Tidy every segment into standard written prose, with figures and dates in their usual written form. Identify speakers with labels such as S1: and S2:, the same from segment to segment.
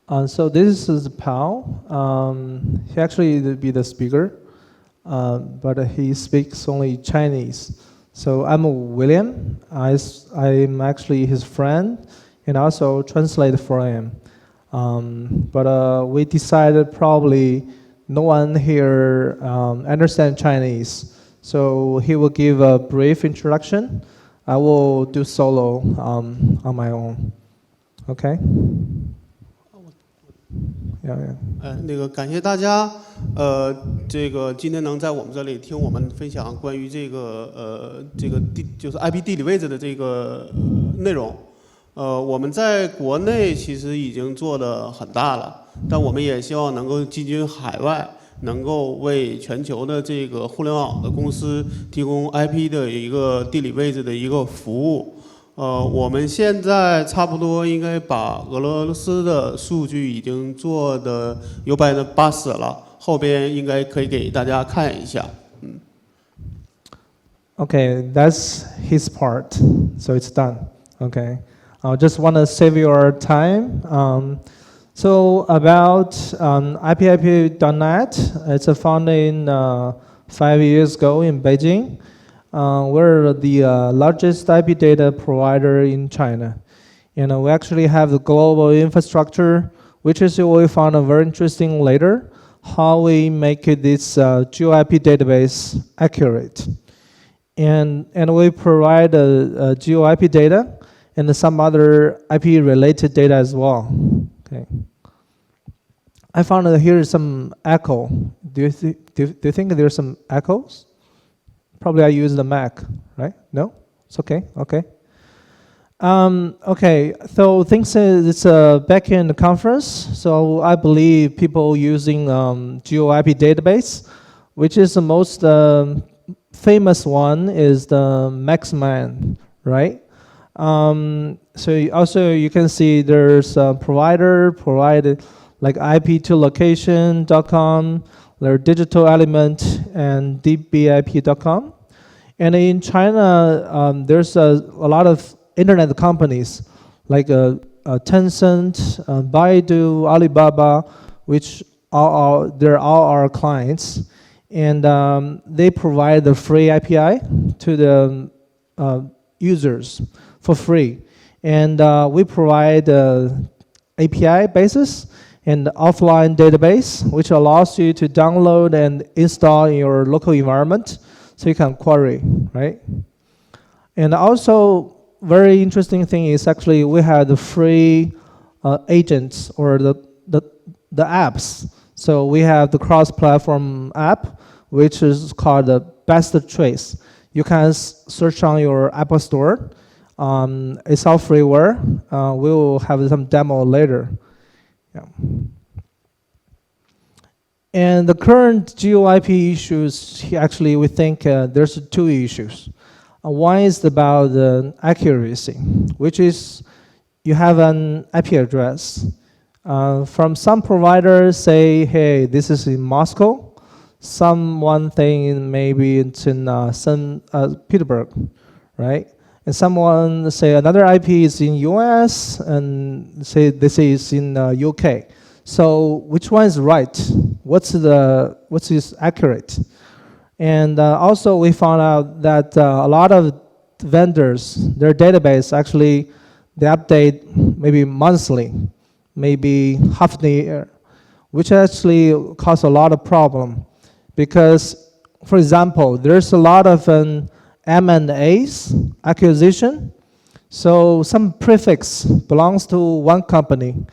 S1: So this is Pao. He actually will be the speaker, but he speaks only Chinese. So I'm William. I'm actually his friend and also translate for him. But we decided probably no one here understands Chinese. So he will give a brief introduction. I will do solo on my own. Okay?
S2: 那个感谢大家，这个今天能在我们这里听我们分享关于这个就是 IP 地理位置的这个内容。我们在国内其实已经做得很大了，但我们也希望能够进军海外，能够为全球的这个互联网的公司提供 IP 的一个地理位置的一个服务。我们现在差不多应该把俄罗斯的数据已经做的有80%了，后边应该可以给大家看一下。
S1: Okay, that's his part, so it's done. Okay, I just want to save your time. So about IPIP.net, it's founded 5 years ago in Beijing. We're the largest IP data provider in China. And we actually have the global infrastructure, which is what we found very interesting later, how we make this GeoIP database accurate. And we provide GeoIP data and some other IP-related data as well. Okay. I found that here is some echo. Do you think there's some echoes? Probably I use the Mac, right? No? It's okay, okay. Okay, so things it's a backend conference, so I believe people using GeoIP database, which is the most famous one is the Maxman, right? So also you can see there's a provider provided like ip2location.com, their digital element and deepbip.com. And in China, there's a lot of internet companies like Tencent, Baidu, Alibaba, which they're all our clients. And they provide the free API to the users for free. And we provide API basis and offline database, which allows you to download and install in your local environment so you can query, right? And also, very interesting thing is actually we have the free agents or the apps. So we have the Crossplatform app, which is called the Best Trace. You can search on your Apple Store. It's all freeware. We will have some demo later. Yeah. And the current GeoIP issues, actually, we think there's 2 issues. One is about the accuracy, which is you have an IP address. From some providers say, hey, this is in Moscow. Someone think maybe it's in Saint Petersburg, right? And someone say another IP is in US and say this is in UK. So which one is right? What's accurate? And also we found out that a lot of vendors, their database actually they update maybe monthly, maybe half the year, which actually cause a lot of problem. Because, for example, there's a lot of M&As, acquisition. So some prefix belongs to one company.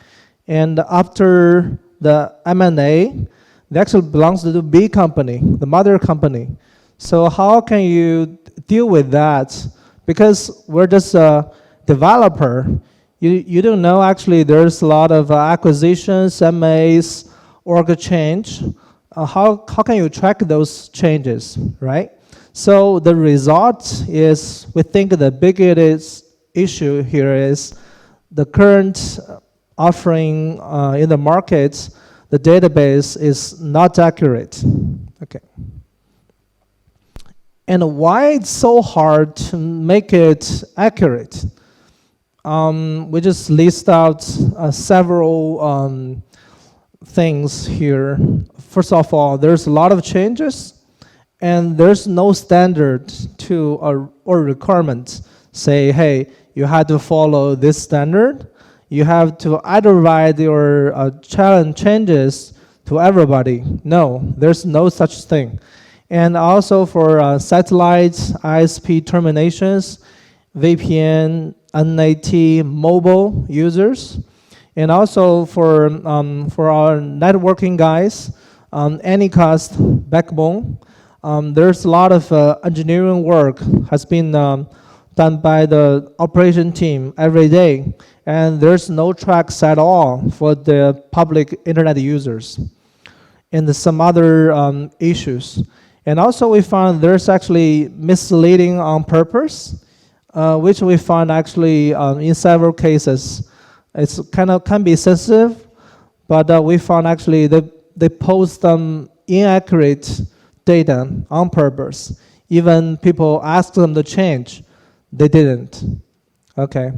S1: And after the M&A, it actually belongs to the B company, the mother company. So how can you deal with that? Because we're just a developer. You don't know actually there's a lot of acquisitions, MAs, org change. How can you track those changes, right? So the result is, we think the biggest issue here is the current offering in the market, the database is not accurate. Okay. And why it's so hard to make it accurate? we just list out several things here. First of all, there's a lot of changes, and there's no standard to or requirement. Say, hey, you have to follow this standard. You have to itemize your challenge changes to everybody. No, there's no such thing. And also for satellites, ISP terminations, VPN, NAT, mobile users, and also for our networking guys, Anycast backbone. There's a lot of engineering work has been done by the operation team every day, and there's no tracks at all for the public internet users, and some other issues. And also we found there's actually misleading on purpose, which we found actually in several cases. It's can be sensitive, but we found actually they post some inaccurate data on purpose. Even people asked them to change, they didn't. Okay,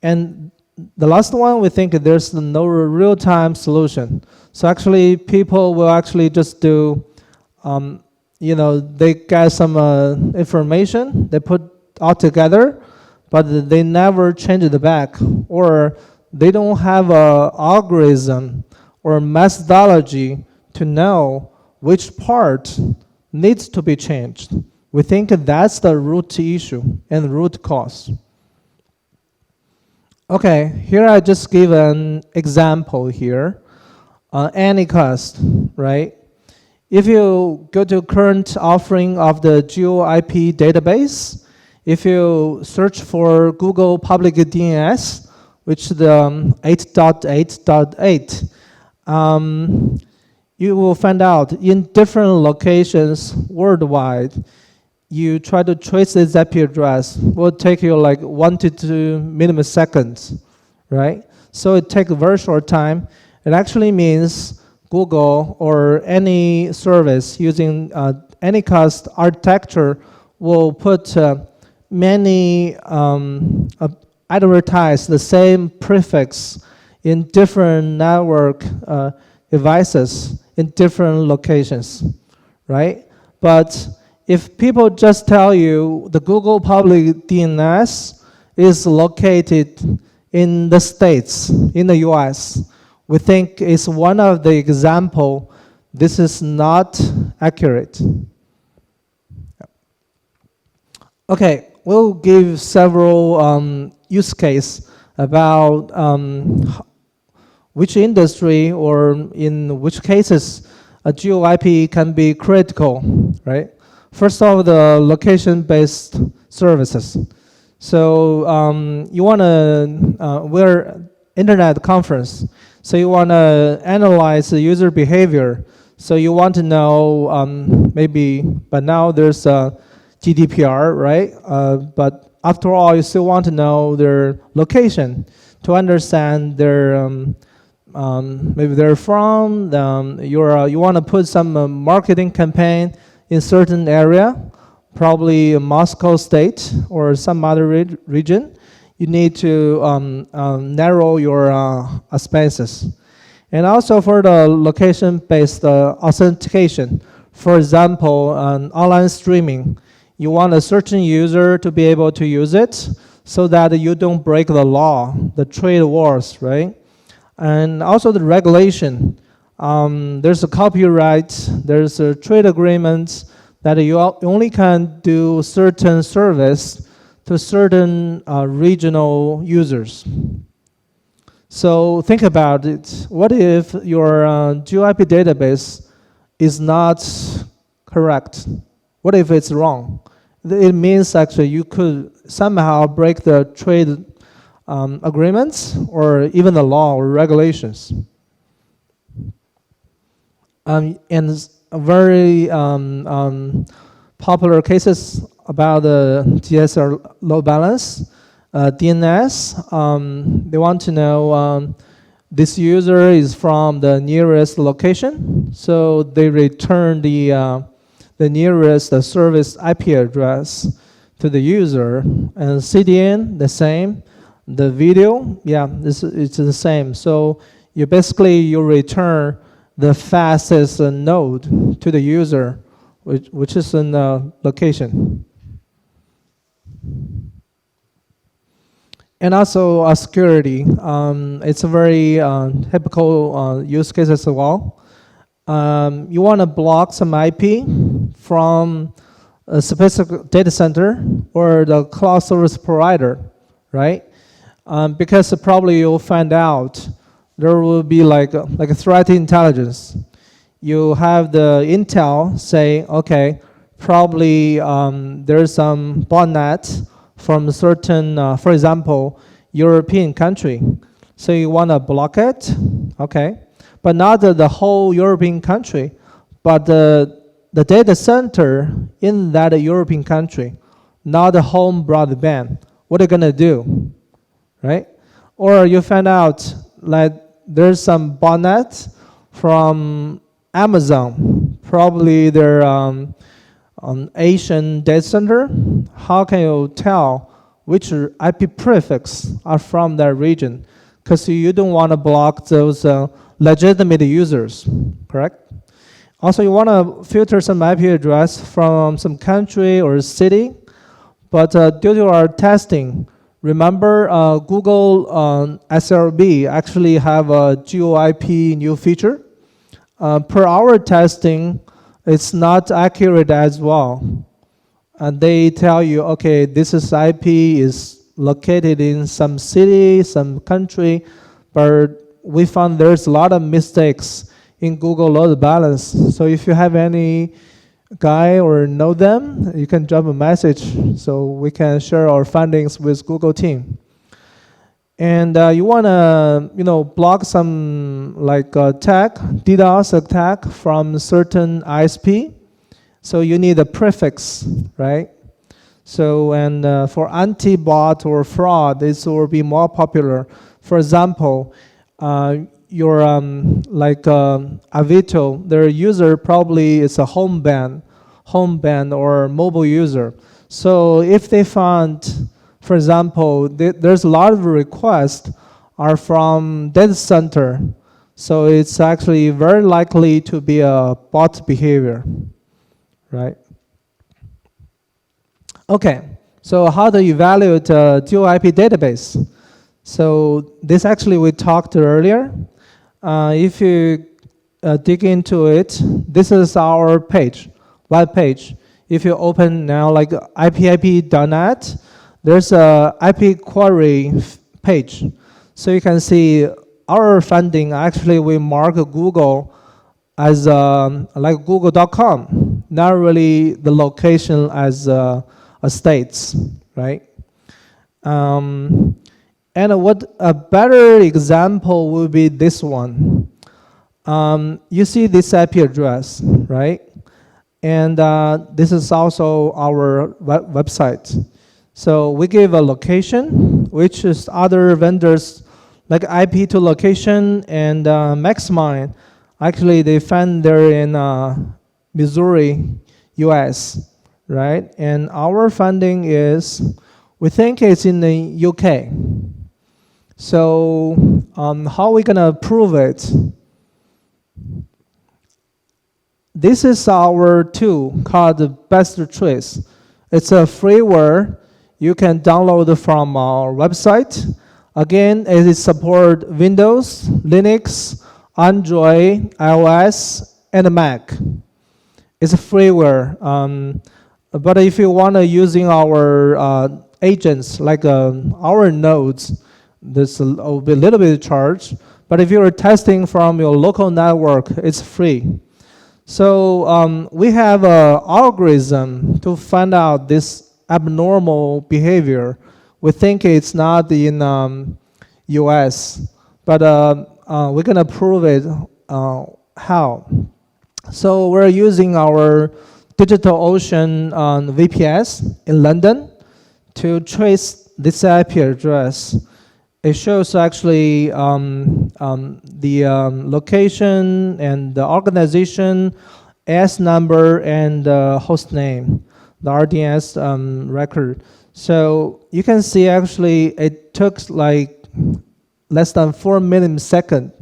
S1: and the last one, we think there's no real-time solution. So actually, people will actually just do, they get some information, they put all together, but they never change it back, or they don't have an algorithm or methodology to know which part needs to be changed. We think that's the root issue and root cause. Okay, here I just give an example here. Anycast, right? If you go to current offering of the GeoIP database, if you search for Google Public DNS, which is the 8.8.8, you will find out in different locations worldwide, you try to trace this IP address, will take you like 1 to 2 milliseconds, right? So it takes a very short time. It actually means Google or any service using Anycast architecture will put many advertise the same prefix in different network devices in different locations, right? But if people just tell you the Google public DNS is located in the States, in the US, we think it's one of the example this is not accurate. Okay, we'll give several use cases about which industry or in which cases a GeoIP can be critical, right? First of all, the location-based services. So you want to, we're internet conference, so you want to analyze the user behavior. So you want to know maybe, but now there's a GDPR, right? But after all, you still want to know their location to understand their, maybe they're from, you want to put some marketing campaign in certain area, probably Moscow state or some other region. You need to narrow your expenses. And also for the location-based authentication, for example, online streaming, you want a certain user to be able to use it so that you don't break the law, the trade wars, right? And also the regulation. There's a copyright, there's a trade agreement that you only can do certain service to certain regional users. So think about it. What if your GeoIP database is not correct? What if it's wrong? It means actually you could somehow break the trade agreements or even the law or regulations. And a very popular cases about the DSL load balance, DNS, they want to know this user is from the nearest location, so they return the nearest service IP address to the user, and CDN the same. The video, yeah, it's the same. So you return the fastest node to the user, which is in the location. And also security. It's a very typical use case as well. You want to block some IP from a specific data center or the cloud service provider, right? Because probably you'll find out there will be like a threat intelligence. You have the intel say, okay, probably there's some botnet from a certain, for example, European country. So you want to block it, okay? But not the whole European country, but the data center in that European country, not the home broadband. What are you going to do, right? Or you find out like there's some botnet from Amazon, probably they're Asian data center. How can you tell which IP prefix are from that region? Because you don't want to block those legitimate users, correct? Also, you want to filter some IP address from some country or city, but due to our testing, remember Google SLB actually have a GeoIP new feature. Per our testing, it's not accurate as well. And they tell you, okay, this is IP is located in some city, some country, but we found there's a lot of mistakes in Google load balance. So if you have any guy or know them, you can drop a message so we can share our findings with Google team. And you want to, block some like attack, DDoS attack from certain ISP. So you need a prefix, right? So and for anti-bot or fraud, this will be more popular. For example, your like Avito, their user probably is a home band or mobile user. So if they found, for example, there's a lot of requests are from data center, so it's actually very likely to be a bot behavior, right? Okay, so how to evaluate GeoIP database? So this actually we talked earlier. If you dig into it, this is our page, web page. If you open now like IPIP.net, there's a IP query page. So you can see our funding, actually we mark Google as like google.com, not really the location as a states, right? And what a better example would be this one. You see this IP address, right? And this is also our website. So we give a location, which is other vendors like IP to location and Maxmine. Actually, they found they're in Missouri, US, right? And our funding is, we think it's in the UK. So how are we gonna prove it? This is our tool called Best Trace. It's a freeware you can download from our website. Again, it supports Windows, Linux, Android, iOS, and Mac. It's a freeware. But if you want to using our agents, like our nodes, this will be a little bit charged. But if you're testing from your local network, it's free. So we have an algorithm to find out this abnormal behavior. We think it's not in US, but we're gonna prove it how. So we're using our DigitalOcean VPS in London to trace this IP address. It shows actually the location and the organization, AS number, and host name, the RDS record. So you can see actually it took like less than 4 milliseconds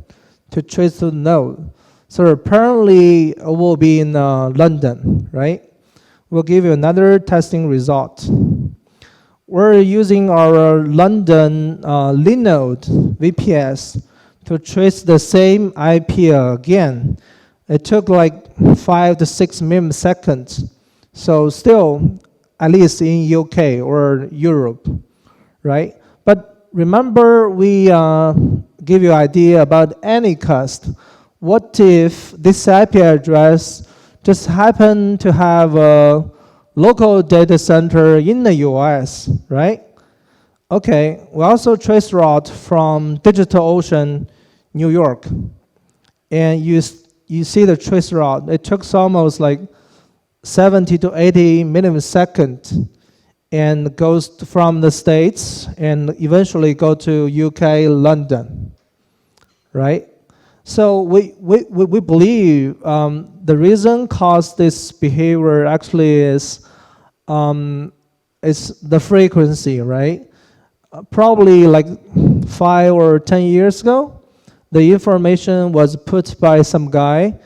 S1: to trace to the node. So apparently it will be in London, right? We'll give you another testing result. We're using our London Linode VPS to trace the same IP again. It took like 5 to 6 milliseconds. So still, at least in UK or Europe, right? But remember, we give you an idea about any cost. What if this IP address just happen to have a local data center in the US, right? Okay, we also trace route from DigitalOcean, New York. And you see the trace route. It took almost like 70 to 80 milliseconds and goes from the States and eventually go to UK, London, right? So we believe the reason caused this behavior actually is the frequency, right? Probably like 5 or 10 years ago, the information was put by some guy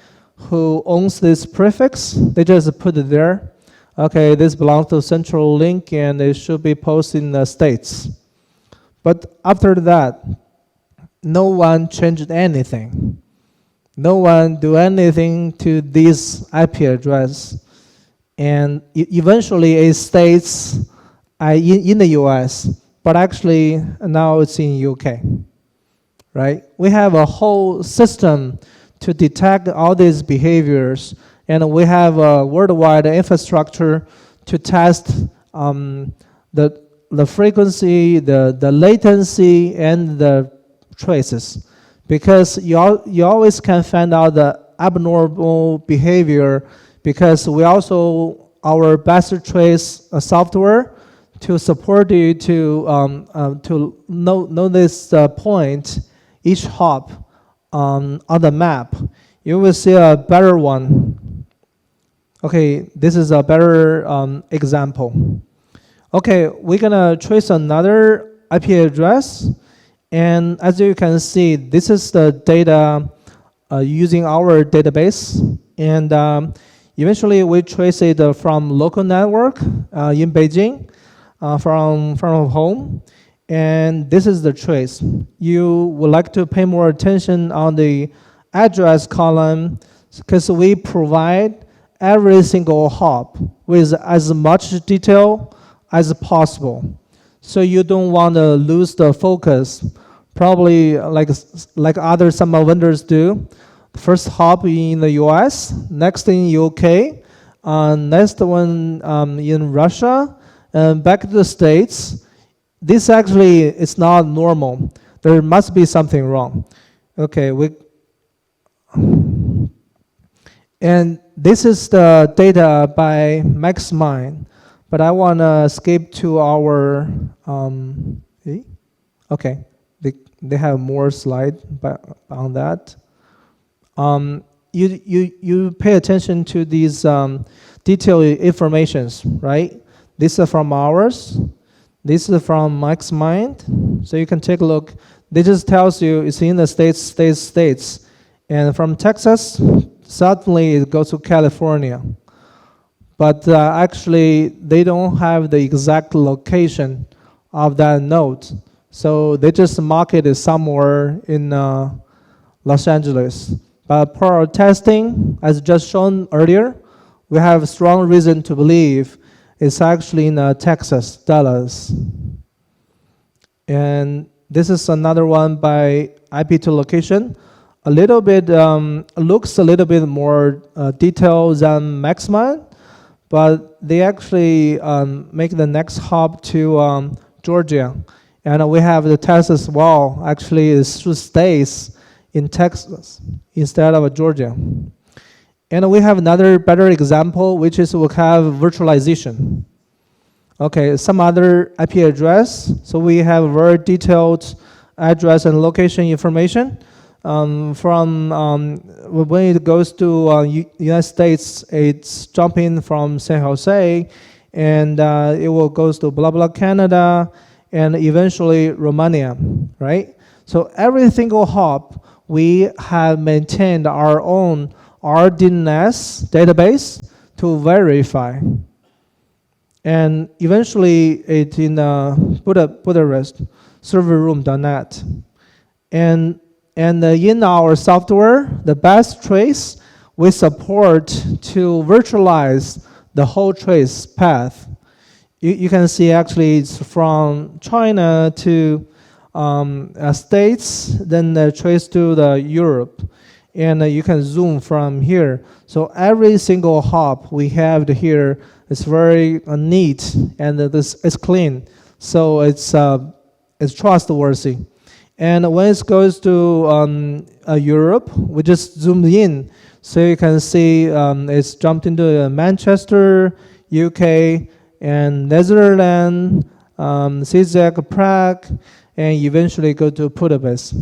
S1: who owns this prefix. They just put it there. Okay, this belongs to Central Link and it should be posted in the States. But after that, no one changed anything. No one do anything to this IP address. And eventually it stays in the US, but actually now it's in UK, right? We have a whole system to detect all these behaviors, and we have a worldwide infrastructure to test the frequency, the latency, and the traces. Because you always can find out the abnormal behavior, because we also, our best trace software to support you to know this point, each hop on the map. You will see a better one. Okay, this is a better example. Okay, we're gonna trace another IP address. And as you can see, this is the data using our database. And eventually we trace it from local network in Beijing, from home. And this is the trace. You would like to pay more attention on the address column, because we provide every single hop with as much detail as possible. So you don't want to lose the focus, probably like other some vendors do. First hop in the US, next in UK, next one in Russia, and back to the States. This actually is not normal. There must be something wrong. Okay, and this is the data by MaxMind. But I want to skip to our, okay, they have more slide on that. You pay attention to these detailed informations, right? This is from ours. This is from MaxMind. So you can take a look. This just tells you it's in the states. And from Texas, suddenly it goes to California. But actually, they don't have the exact location of that node. So they just mark it somewhere in Los Angeles. But per our testing, as just shown earlier, we have strong reason to believe it's actually in Texas, Dallas. And this is another one by IP to location. A little bit, looks a little bit more detailed than MaxMind. But they actually make the next hop to Georgia. And we have the test as well. Actually, it stays in Texas instead of Georgia. And we have another better example, which is we have virtualization. Okay, some other IP address. So we have very detailed address and location information. When it goes to United States, it's jumping from San Jose, and it will goes to blah blah Canada, and eventually Romania, right? So every single hop, we have maintained our own RDNS database to verify. And eventually it's in Bucharest, serverroom.net. And in our software, the best trace, we support to virtualize the whole trace path. You can see actually it's from China to States, then the trace to the Europe. And you can zoom from here. So every single hop we have here is very neat, and this is clean. So it's trustworthy. And when it goes to Europe, we just zoomed in. So you can see it's jumped into Manchester, UK, and Netherlands, CZ, Prague, and eventually go to Budapest.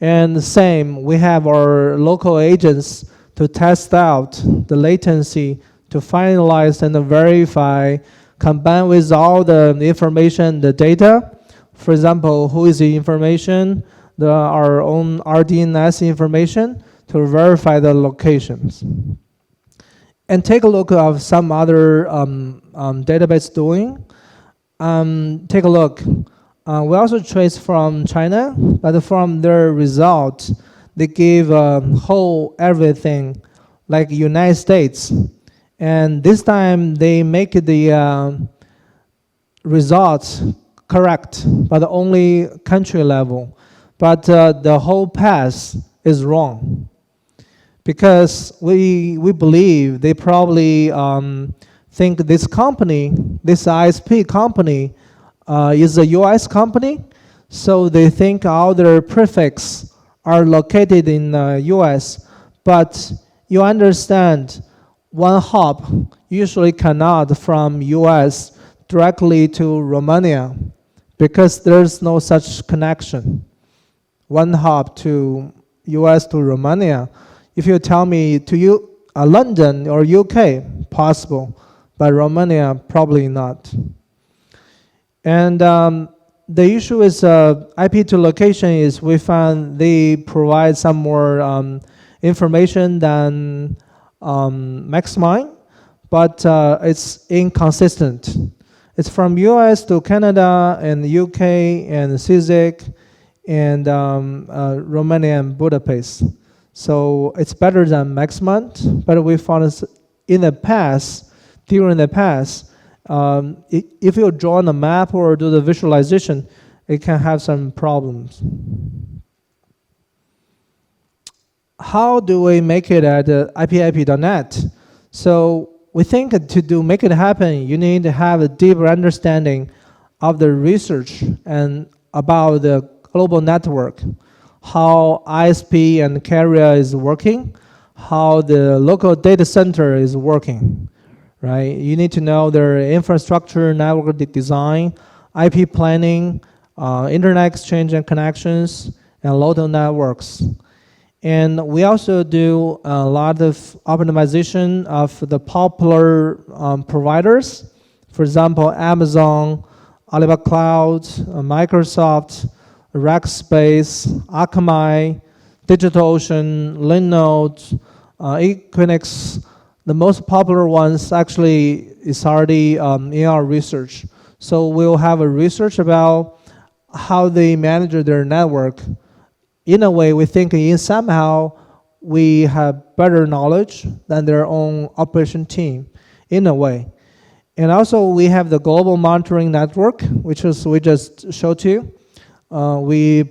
S1: And the same, we have our local agents to test out the latency, to finalize and verify, combine with all the information, the data. For example, who is the information, our own RDNS information, to verify the locations. And take a look at some other database doing. Take a look. We also trace from China, but from their result, they give whole everything, like United States. And this time they make the results correct, but only country level. But the whole path is wrong. Because we believe they probably think this company, this ISP company, is a US company, so they think all their prefix are located in US. But you understand, one hop usually cannot from US directly to Romania, because there's no such connection. One hop to US to Romania. If you tell me to you London or UK, possible, but Romania, probably not. And the issue is IP to location is we found they provide some more information than Maxmine, but it's inconsistent. It's from US to Canada and UK and CISIC and Romania and Budapest. So it's better than Maxmine, but we found in the past, during the past, if you draw on a map or do the visualization, it can have some problems. How do we make it at IPIP.net? So we think to make it happen, you need to have a deeper understanding of the research and about the global network, how ISP and carrier is working, how the local data center is working. Right? You need to know their infrastructure, network design, IP planning, internet exchange and connections, and local networks. And we also do a lot of optimization of the popular providers. For example, Amazon, Alibaba Cloud, Microsoft, Rackspace, Akamai, DigitalOcean, Linode, Equinix. The most popular ones actually is already in our research. So we'll have a research about how they manage their network. In a way, we think somehow we have better knowledge than their own operation team, in a way. And also we have the global monitoring network, which is we just showed you. We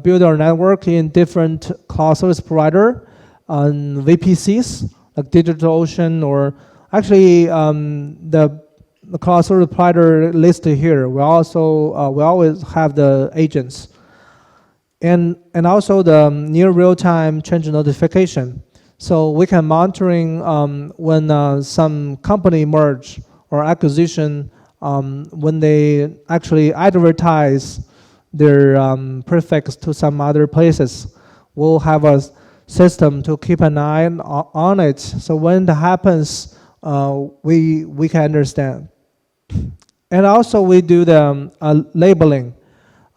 S1: build our network in different cloud service provider on VPCs, like DigitalOcean, or actually the cloud service provider listed here. We also we always have the agents, and also the near real-time change notification. So we can monitoring when some company merge or acquisition, when they actually advertise their prefix to some other places. We'll have a system to keep an eye on it. So when it happens, we can understand. And also we do the labeling.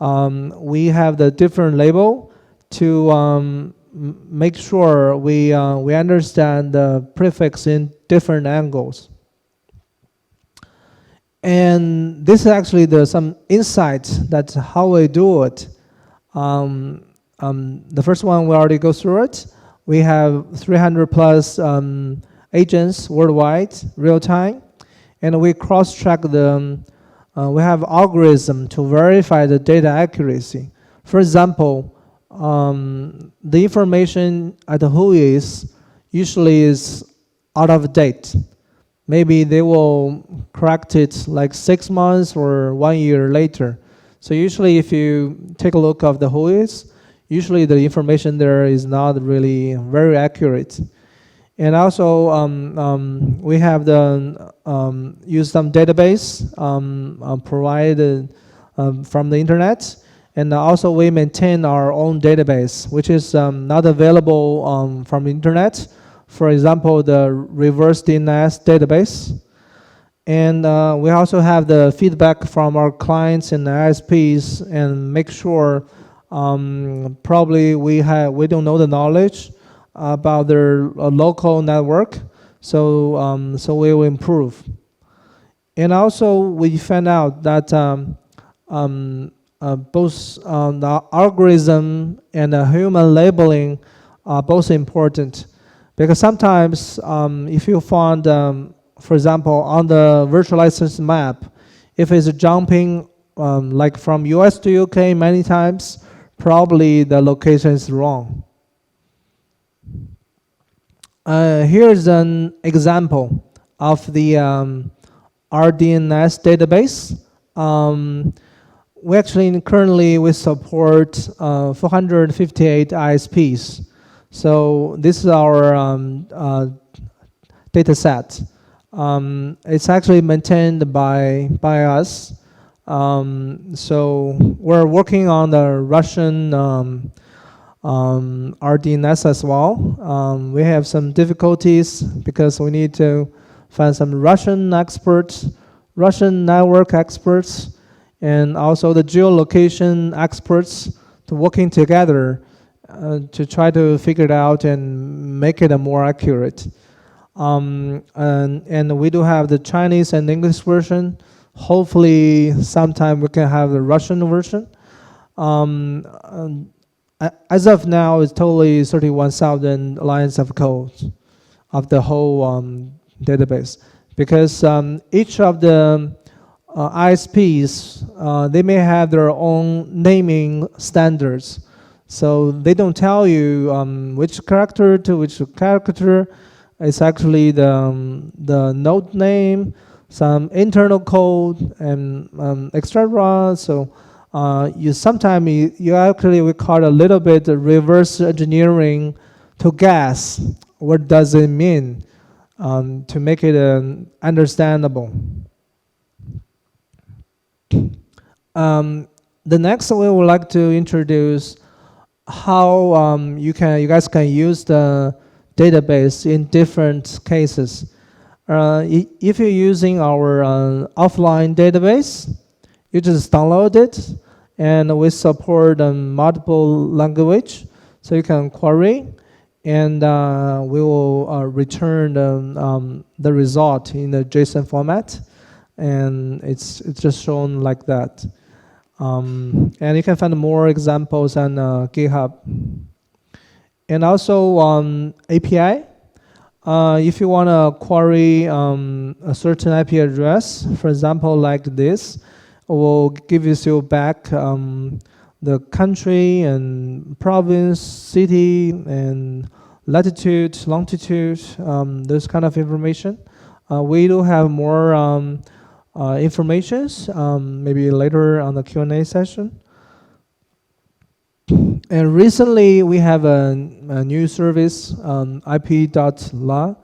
S1: We have the different label to make sure we understand the prefix in different angles. And this is actually some insights that's how we do it. The first one we already go through it. We have 300 plus agents worldwide, real time, and we cross-check them. We have algorithm to verify the data accuracy. For example, the information at who is usually is out of date. Maybe they will correct it like 6 months or 1 year later. So usually if you take a look of the who is, usually the information there is not really very accurate. And also we have use some database provided from the internet. And also we maintain our own database, which is not available from the internet. For example, the reverse DNS database. And we also have the feedback from our clients and the ISPs and make sure probably we don't know the knowledge about their local network. So we will improve. And also we found out that both the algorithm and the human labeling are both important. Because sometimes if you find, for example, on the virtualized map, if it's jumping like from US to UK many times, probably the location is wrong. Here's an example of the RDNS database. Currently we support 458 ISPs. So this is our data set. It's actually maintained by us. So we're working on the Russian RDNS as well. We have some difficulties because we need to find some Russian experts, Russian network experts, and also the geolocation experts to working together to try to figure it out and make it more accurate. And we do have the Chinese and English version. Hopefully sometime we can have the Russian version. As of now, it's totally 31,000 lines of code of the whole database. Because each of the ISPs, they may have their own naming standards. So they don't tell you which character to which character. It's actually the node name, some internal code, and etc. So sometimes you actually we call a little bit reverse engineering to guess what does it mean to make it understandable. The next we would like to introduce how you guys can use the database in different cases. If you're using our offline database, you just download it, and we support multiple language, so you can query, and we will return the result in the JSON format, and it's just shown like that. And you can find more examples on GitHub. And also API. If you want to query a certain IP address, for example, like this, will give you back the country and province, city, and latitude, longitude, those kind of information. We do have more informations, maybe later on the Q&A session. And recently we have a new service, IP.LA.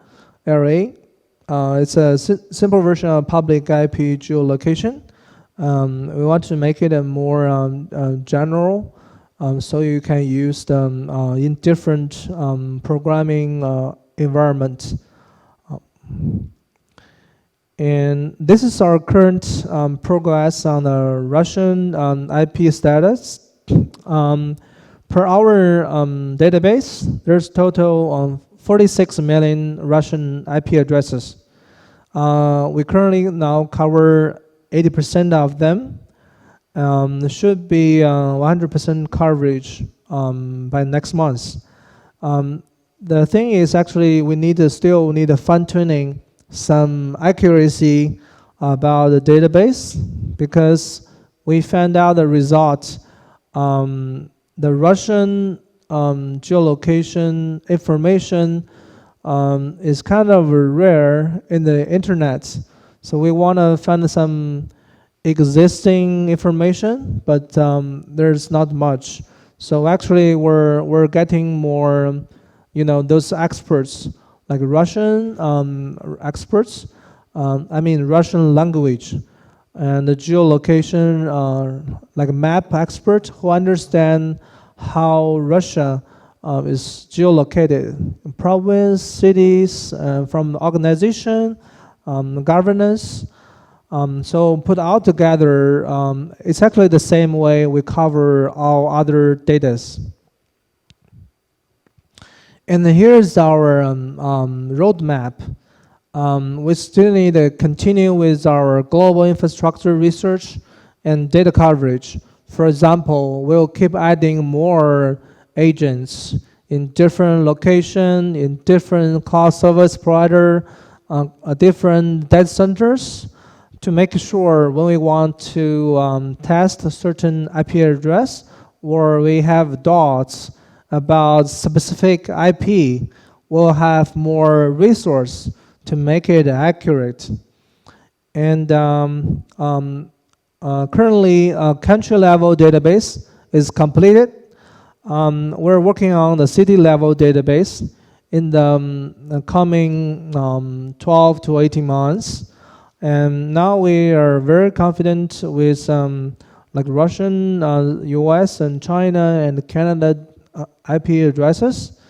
S1: It's a simple version of public IP geolocation. We want to make it a more general, so you can use them in different programming environments. And this is our current progress on the Russian IP status. Per our database, there's total 46 million Russian IP addresses. We currently now cover 80% of them. There should be 100% coverage by next month. The thing is actually we still need a fine-tuning some accuracy about the database because we found out the result. The Russian geolocation information is kind of rare in the internet. So we want to find some existing information, but there's not much. So actually we're getting more, those experts, like Russian experts, Russian language, and the geolocation, like map expert who understand how Russia is geolocated, province, cities, from organization, governance. So put all together, it's actually the same way we cover all other data. And here's our roadmap. We still need to continue with our global infrastructure research and data coverage. For example, we'll keep adding more agents in different location, in different cloud service provider, different data centers to make sure when we want to test a certain IP address or we have doubts about specific IP, we'll have more resource to make it accurate. And currently, country-level database is completed. We're working on the city-level database in the coming 12 to 18 months. And now we are very confident with like Russian, US, and China, and Canada IP addresses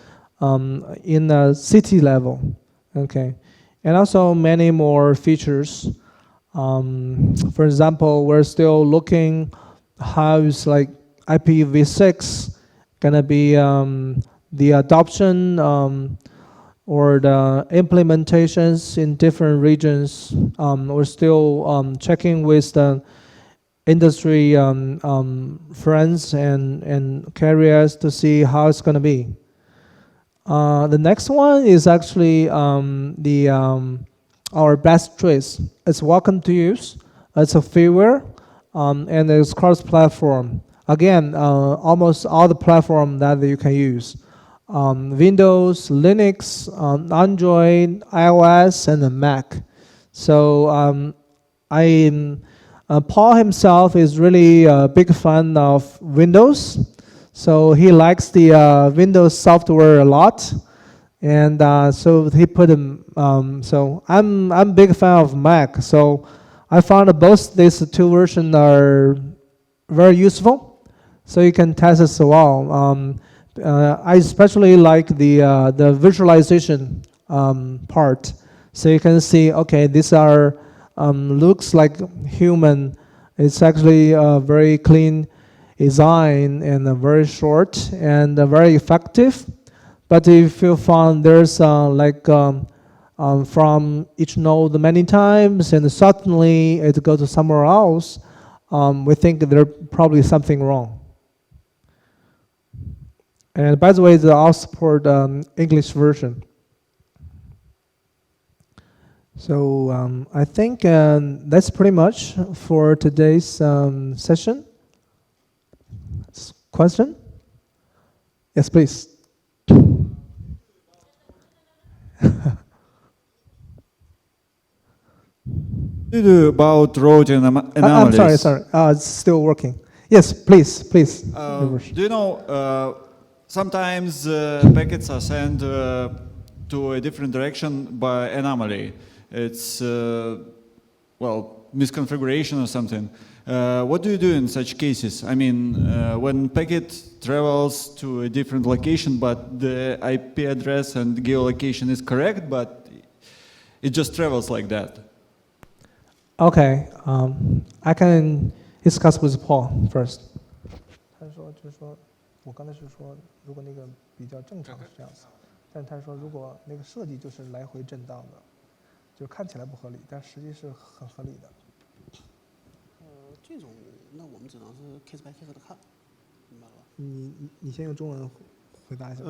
S1: in the city level. Okay, and also many more features. For example, we're still looking how is like IPv6 gonna be the adoption or the implementations in different regions. We're still checking with the industry friends and carriers to see how it's gonna be. The next one is actually our best choice. It's welcome to use. It's a freeware, and it's cross-platform. Again, almost all the platform that you can use. Windows, Linux, Android, iOS, and the Mac. So Paul himself is really a big fan of Windows. So he likes the Windows software a lot. And so he put him, so I'm a big fan of Mac. So I found that both these two versions are very useful. So you can test as well. I especially like the visualization part. So you can see, okay, these are looks like human. It's actually a very clean design and very short and very effective. But if you found there's from each node many times and suddenly it goes to somewhere else, we think there's probably something wrong. And by the way, they all support English version. So I think that's pretty much for today's session. Question? Yes, please.
S3: About routing anomalies.
S1: I'm sorry. It's still working. Yes, please.
S3: Do you know, sometimes packets are sent to a different direction by anomaly. It's, misconfiguration or something. What do you do in such cases? I mean, when packet travels to a different location, but the IP address and geolocation is correct, but it just travels like that.
S1: Okay, I can discuss with Paul first. 他说就是说，我刚才是说，如果那个比较正常是这样子，但是他说如果那个设计就是来回震荡的，就看起来不合理，但实际是很合理的。
S2: 这种那我们只能是 case by case 的看，明白了吧？
S1: 你先用中文回答一下。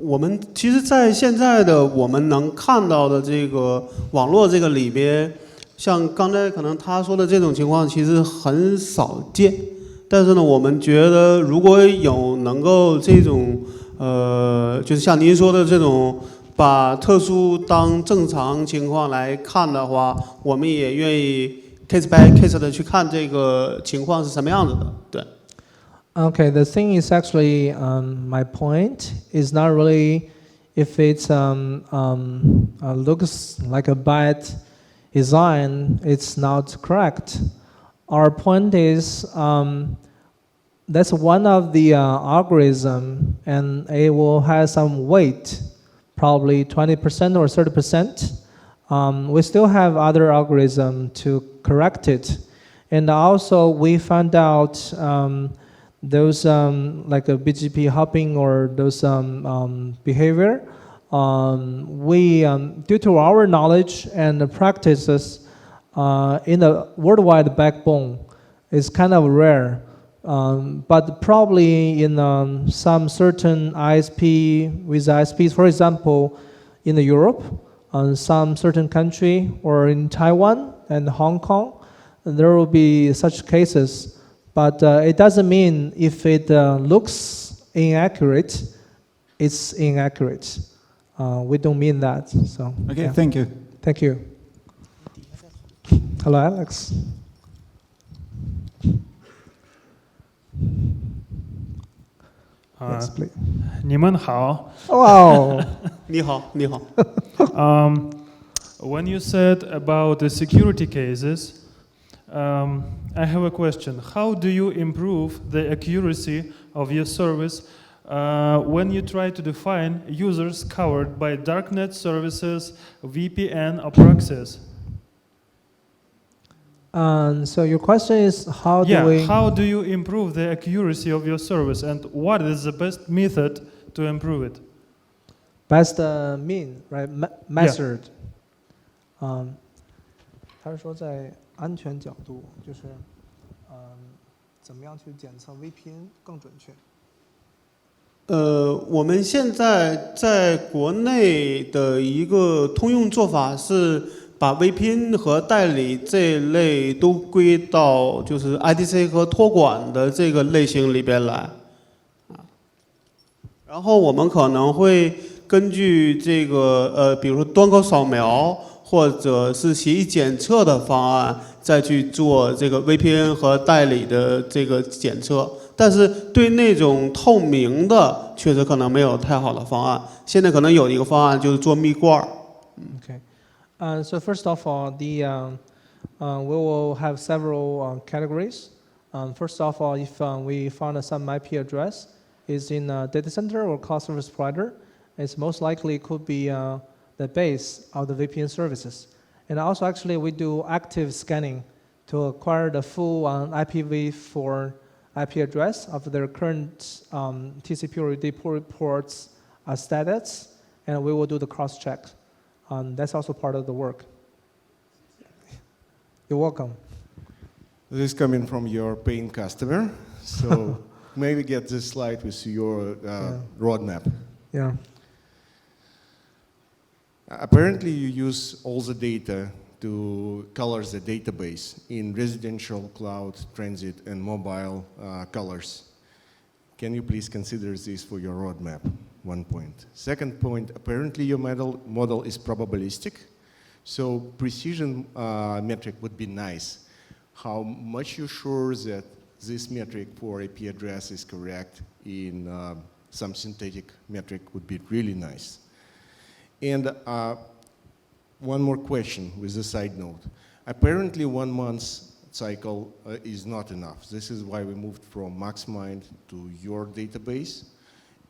S2: 我们其实，在现在的我们能看到的这个网络这个里边，像刚才可能他说的这种情况，其实很少见。但是呢，我们觉得如果有能够这种就是像您说的这种，把特殊当正常情况来看的话，我们也愿意 case by case 的去看这个情况是什么样子的，对。
S1: Okay, the thing is actually, my point is not really if it looks like a bad design, it's not correct. Our point is that's one of the algorithm, and it will have some weight, probably 20% or 30%. We still have other algorithm to correct it, and also we found out those like a BGP hopping or those behavior. We due to our knowledge and the practices in the worldwide backbone is kind of rare. But probably in some certain ISP with ISPs, for example, in the Europe, some certain country, or in Taiwan and Hong Kong, there will be such cases. But it doesn't mean if it looks inaccurate, it's inaccurate. We don't mean that. So.
S3: Okay,
S1: yeah.
S3: thank you.
S1: Thank you. Hello, Alex.
S4: 你们好。
S1: Wow.
S2: 你好，你好。
S4: When you said about the security cases, I have a question. How do you improve the accuracy of your service when you try to define users covered by darknet services, VPN, or proxies?
S1: So your question is how do we...
S4: how do you improve the accuracy of your service, and what is the best method to improve it?
S1: Best mean, right? Method. 他是说在安全角度，就是怎么样去检测 VPN 更准确？
S2: 我们现在在国内的一个通用做法是把 VPN 和代理这一类都归到就是 IDC 和托管的这个类型里边来，然后我们可能会根据这个比如说端口扫描或者是协议检测的方案，再去做这个 VPN 和代理的这个检测。但是对那种透明的，确实可能没有太好的方案。现在可能有一个方案就是做蜜罐。
S1: Okay. So first of all, we will have several categories. First of all, if we found some IP address is in a data center or cloud service provider, it's most likely could be the base of the VPN services. And also actually we do active scanning to acquire the full IPv4 IP address of their current TCP or ports status, and we will do the cross-check. That's also part of the work. You're welcome.
S5: This is coming from your paying customer, so maybe get this slide with your roadmap.
S1: Yeah.
S5: Apparently you use all the data to color the database in residential, cloud, transit, and mobile colors. Can you please consider this for your roadmap? One point. Second point, apparently your model is probabilistic, so precision metric would be nice. How much you sure that this metric for IP address is correct in some synthetic metric would be really nice. And one more question with a side note. Apparently 1 month cycle is not enough. This is why we moved from MaxMind to your database,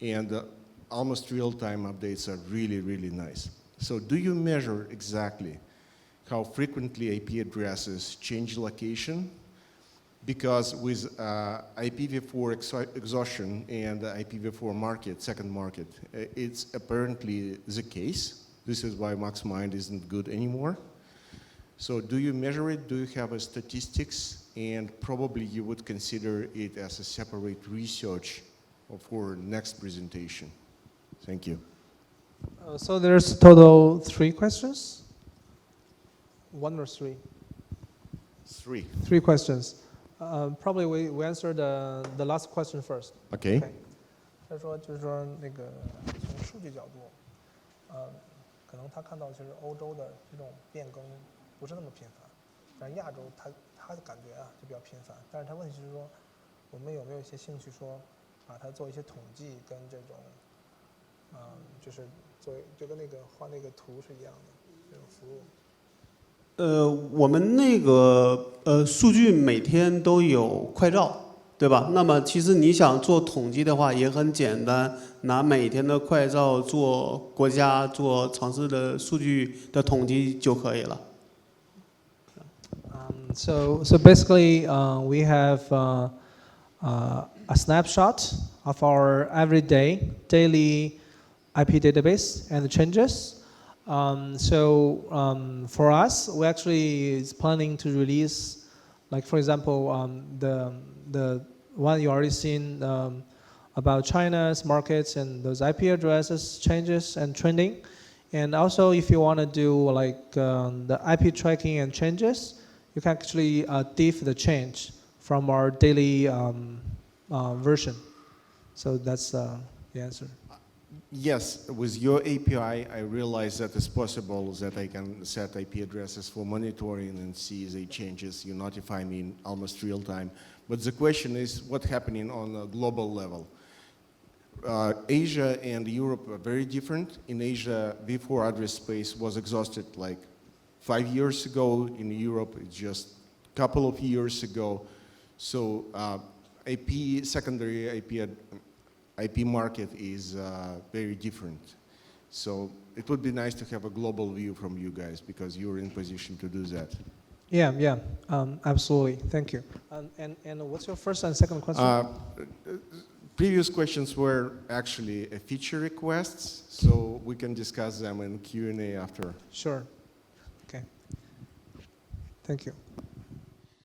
S5: and almost real-time updates are really, really nice. So do you measure exactly how frequently IP addresses change location, because with IPv4 exhaustion and IPv4 market, second market, it's apparently the case. This is why MaxMind isn't good anymore. So do you measure it? Do you have a statistics? And probably you would consider it as a separate research for next presentation. Thank you.
S1: So there's total 3 questions? 1 or 3?
S5: 3.
S1: 3 questions. Probably we answer the last question first.
S5: Okay.
S1: 他说就是说那个从数据角度，可能他看到其实欧洲的这种变更不是那么频繁，但是亚洲他的感觉啊就比较频繁。但是他问题是说，我们有没有一些兴趣说把它做一些统计跟这种，就是做就跟那个画那个图是一样的这种服务。
S2: 我们那个数据每天都有快照，对吧？那么其实你想做统计的话也很简单，拿每天的快照做国家、做城市的数据的统计就可以了。
S1: So basically, we have a snapshot of our daily IP database and the changes. For us, we actually is planning to release, like for example, the one you already seen about China's markets and those IP addresses changes and trending. And also, if you want to do like the IP tracking and changes, you can actually diff the change from our daily version. So that's the answer.
S5: Yes, with your API, I realize that it's possible that I can set IP addresses for monitoring and see the changes. You notify me in almost real time. But the question is, what's happening on a global level? Asia and Europe are very different. In Asia, v4 address space was exhausted like 5 years ago. In Europe, it's just a couple of years ago. So secondary IP market is very different. So it would be nice to have a global view from you guys because you're in position to do that.
S1: Yeah, absolutely. Thank you. And what's your first and second question?
S5: Previous questions were actually feature requests, so we can discuss them in Q&A after.
S1: Sure. Okay. Thank you.